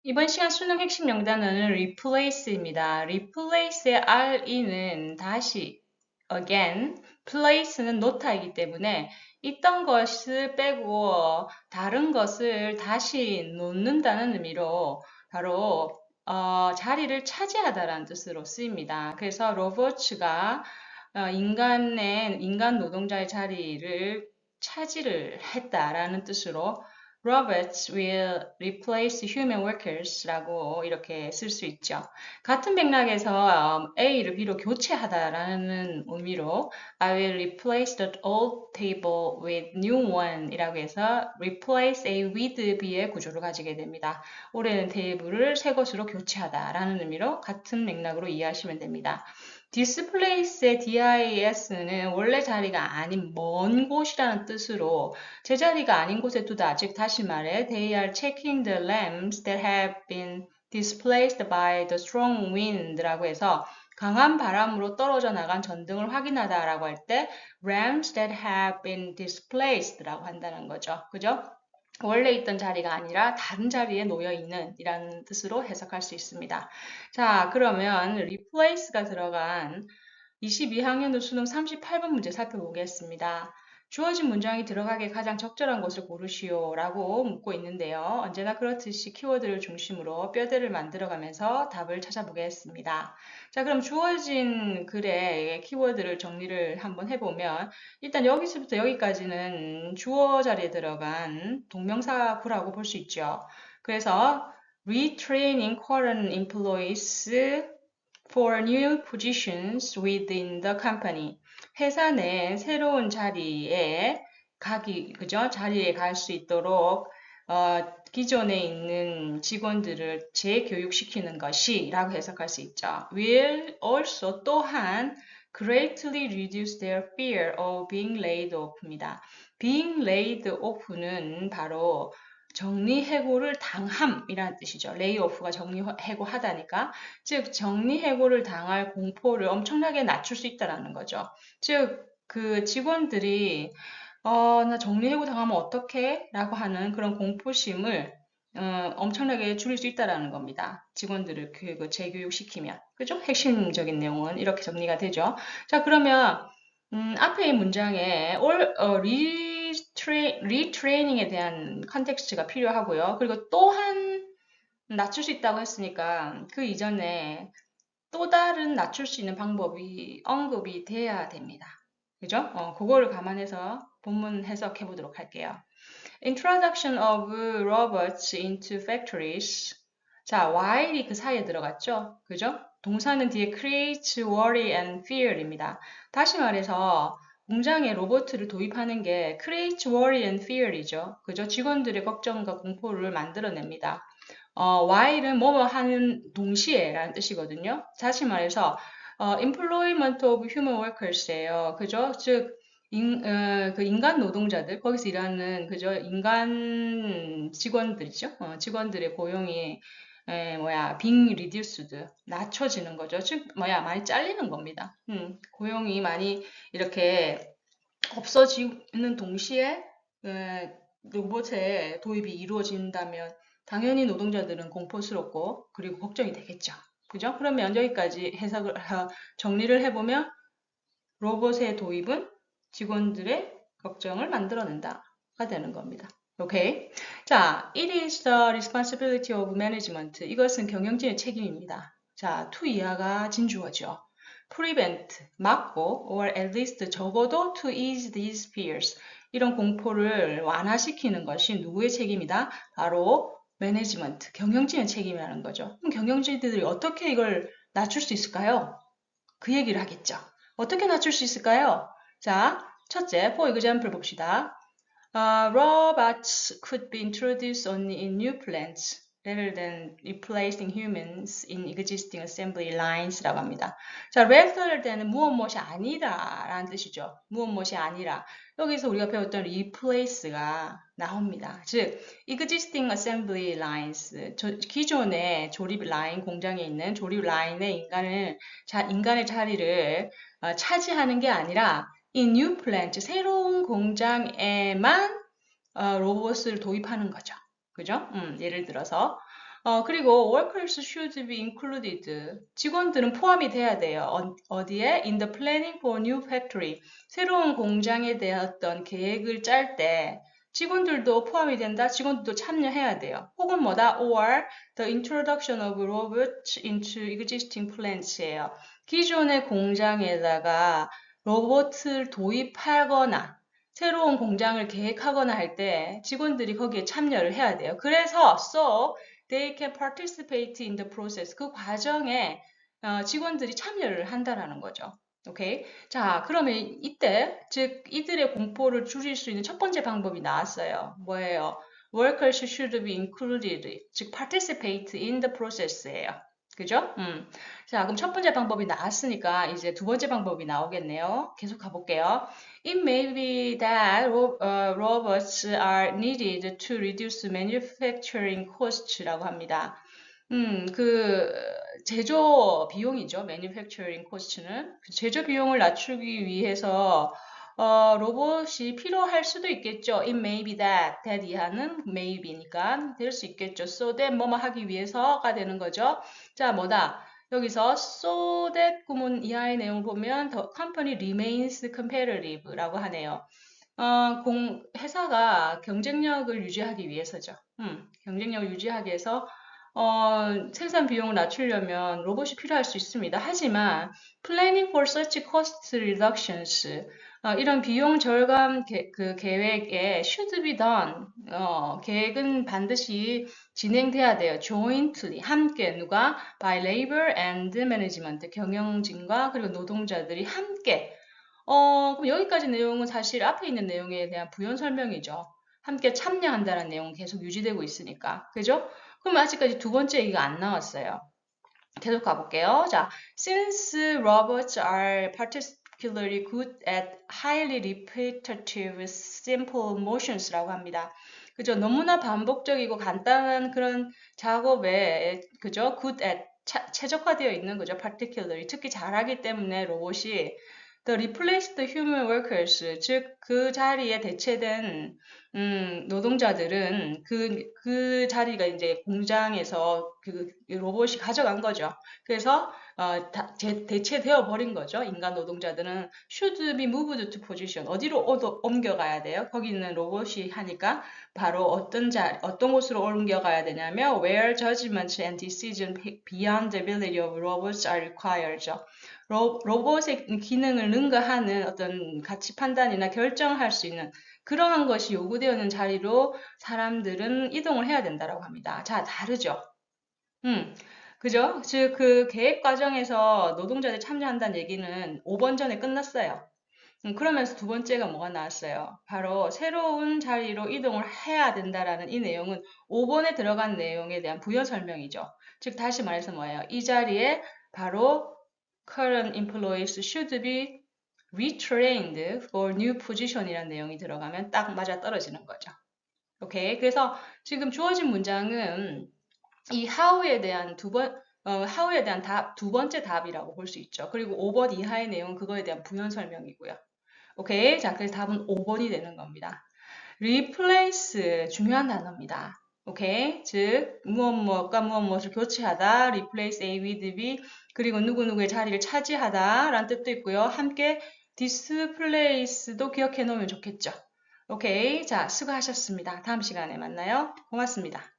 이번 시간 수능 핵심 영단어는 replace입니다. replace의 re는 다시, again, place는 놓다이기 때문에 있던 것을 빼고 다른 것을 다시 놓는다는 의미로 바로 자리를 차지하다라는 뜻으로 쓰입니다. 그래서 로버츠가 인간 노동자의 자리를 차지를 했다라는 뜻으로 Robots will replace human workers라고 이렇게 쓸 수 있죠. 같은 맥락에서 A를 B로 교체하다라는 의미로 I will replace the old table with new one 이라고 해서 replace A with B의 구조를 가지게 됩니다. 오래된 테이블을 새 것으로 교체하다라는 의미로 같은 맥락으로 이해하시면 됩니다. displace의 dis는 원래 자리가 아닌 먼 곳이라는 뜻으로 제자리가 아닌 곳에 두다. 즉 다시 말해 they are checking the lamps that have been displaced by the strong wind라고 해서 강한 바람으로 떨어져 나간 전등을 확인하다라고 할 때 lamps that have been displaced라고 한다는 거죠. 그죠? 원래 있던 자리가 아니라 다른 자리에 놓여 있는 이라는 뜻으로 해석할 수 있습니다. 자, 그러면 replace가 들어간 22학년도 수능 38번 문제 살펴보겠습니다. 주어진 문장이 들어가기에 가장 적절한 것을 고르시오 라고 묻고 있는데요. 언제나 그렇듯이 키워드를 중심으로 뼈대를 만들어가면서 답을 찾아보겠습니다. 자, 그럼 주어진 글의 키워드를 정리를 한번 해보면 일단 여기서부터 여기까지는 주어 자리에 들어간 동명사구라고 볼 수 있죠. 그래서 retraining current employees for new positions within the company. 회사 내 새로운 자리에 그죠? 자리에 갈 수 있도록 기존에 있는 직원들을 재교육시키는 것이라고 해석할 수 있죠. will also 또한 greatly reduce their fear of being laid off입니다. being laid off는 바로 정리해고를 당함이라는 뜻이죠. 레이오프가 정리해고하다니까. 즉 정리해고를 당할 공포를 엄청나게 낮출 수 있다는 거죠. 즉 그 직원들이 나 정리해고 당하면 어떡해? 라고 하는 그런 공포심을 엄청나게 줄일 수 있다는 겁니다. 직원들을 재교육시키면. 그죠? 핵심적인 내용은 이렇게 정리가 되죠. 자, 그러면 앞에 이 문장에 리트레이닝에 대한 컨텍스트가 필요하고요. 그리고 또한 낮출 수 있다고 했으니까 그 이전에 또 다른 낮출 수 있는 방법이 언급이 돼야 됩니다. 그죠? 그거를 감안해서 본문 해석해 보도록 할게요. Introduction of robots into factories. 자, while이 그 사이에 들어갔죠? 그죠? 동사는 뒤에 creates worry and fear입니다. 다시 말해서 공장에 로봇을 도입하는 게 creates worry and fear이죠. 그죠? 직원들의 걱정과 공포를 만들어냅니다. while은 뭐뭐 하는 동시에라는 뜻이거든요. 다시 말해서 employment of human workers예요. 그죠? 즉 그 인간 노동자들, 거기서 일하는, 그죠? 인간 직원들이죠? 직원들의 고용이, being reduced, 낮춰지는 거죠. 즉, 많이 잘리는 겁니다. 고용이 많이 이렇게 없어지는 동시에, 로봇의 도입이 이루어진다면, 당연히 노동자들은 공포스럽고, 그리고 걱정이 되겠죠. 그죠? 그러면 여기까지 정리를 해보면, 로봇의 도입은 직원들의 걱정을 만들어낸다가 되는 겁니다. 오케이. 자, it is the responsibility of management. 이것은 경영진의 책임입니다. 자, to 이하가 진주어죠. prevent, 막고, or at least 적어도 to ease these fears. 이런 공포를 완화시키는 것이 누구의 책임이다? 바로 매니지먼트, 경영진의 책임이라는 거죠. 그럼 경영진들이 어떻게 이걸 낮출 수 있을까요? 그 얘기를 하겠죠. 어떻게 낮출 수 있을까요? 자, 첫째, for example 봅시다. Robots could be introduced only in new plants rather than replacing humans in existing assembly lines라고 합니다. 자, rather than은 무엇 아니라 라는 뜻이죠. 무엇 아니라. 여기서 우리가 배웠던 replace가 나옵니다. 즉, existing assembly lines, 기존의 조립 라인, 공장에 있는 조립 라인의 인간의 자리를 차지하는 게 아니라 이 new plant, 새로운 공장에만 로봇을 도입하는 거죠. 그죠? 예를 들어서 그리고 workers should be included. 직원들은 포함이 돼야 돼요. 어디에? In the planning for new factory. 새로운 공장에 대한 어떤 계획을 짤 때 직원들도 포함이 된다. 직원들도 참여해야 돼요. 혹은 뭐다? Or the introduction of robots into existing plants예요. 기존의 공장에다가 로봇을 도입하거나 새로운 공장을 계획하거나 할 때 직원들이 거기에 참여를 해야 돼요. 그래서 so they can participate in the process. 그 과정에 직원들이 참여를 한다라는 거죠. 오케이. 자, 그러면 이때, 즉, 이들의 공포를 줄일 수 있는 첫 번째 방법이 나왔어요. 뭐예요? Workers should be included. 즉, participate in the process예요. 그죠? 자, 그럼 첫 번째 방법이 나왔으니까 이제 두 번째 방법이 나오겠네요. 계속 가볼게요. It may be that robots are needed to reduce manufacturing costs라고 합니다. 그 제조 비용이죠. manufacturing cost는 제조 비용을 낮추기 위해서 로봇이 필요할 수도 있겠죠. It may be that 이하는 maybe니까 될 수 있겠죠. So that 뭐뭐 하기 위해서가 되는 거죠. 자, 뭐다? 여기서 so that 구문 이하의 내용을 보면 the company remains competitive라고 하네요. 회사가 경쟁력을 유지하기 위해서죠. 경쟁력을 유지하기 위해서 생산 비용을 낮추려면 로봇이 필요할 수 있습니다. 하지만 planning for such cost reductions 이런 비용 절감 그 계획에 should be done 계획은 반드시 진행돼야 돼요. jointly 함께 누가 by labor and management 경영진과 그리고 노동자들이 함께 그럼 여기까지 내용은 사실 앞에 있는 내용에 대한 부연 설명이죠. 함께 참여한다는 내용은 계속 유지되고 있으니까. 그죠? 그럼 아직까지 두 번째 얘기가 안 나왔어요. 계속 가볼게요. 자, since robots are particularly good at highly repetitive simple motions라고 합니다. 그죠? 너무나 반복적이고 간단한 그런 작업에 그죠? good at 최적화되어 있는 거죠. particularly 특히 잘하기 때문에 로봇이 the replaced human workers 즉 그 자리에 대체된 노동자들은 그 자리가 이제 공장에서 그 로봇이 가져간 거죠. 그래서 대체되어 버린 거죠. 인간 노동자들은 should be moved to position 어디로 옮겨가야 돼요? 거기는 로봇이 하니까 바로 어떤 곳으로 옮겨가야 되냐면 where judgment and decision beyond the ability of robots are required죠. 로봇의 기능을 능가하는 어떤 가치 판단이나 결정할 수 있는 그러한 것이 요구되어 있는 자리로 사람들은 이동을 해야 된다라고 합니다. 자, 다르죠? 그죠? 즉, 그 계획 과정에서 노동자들이 참여한다는 얘기는 5번 전에 끝났어요. 그러면서 두 번째가 뭐가 나왔어요? 바로 새로운 자리로 이동을 해야 된다라는 이 내용은 5번에 들어간 내용에 대한 부연 설명이죠. 즉, 다시 말해서 뭐예요? 이 자리에 바로 current employees should be retrained for new position이라는 내용이 들어가면 딱 맞아 떨어지는 거죠. 오케이. 그래서 지금 주어진 문장은 이 how에 대한 how에 대한 두 번째 답이라고 볼 수 있죠. 그리고 5번 이하의 내용은 그거에 대한 부연 설명이고요. 오케이. 자, 그래서 답은 5번이 되는 겁니다. replace 중요한 단어입니다. 오케이. 즉, 무엇과 무엇을 교체하다, replace A with B, 그리고 누구누구의 자리를 차지하다 라는 뜻도 있고요. 함께 displace도 기억해 놓으면 좋겠죠. 오케이. 자, 수고하셨습니다. 다음 시간에 만나요. 고맙습니다.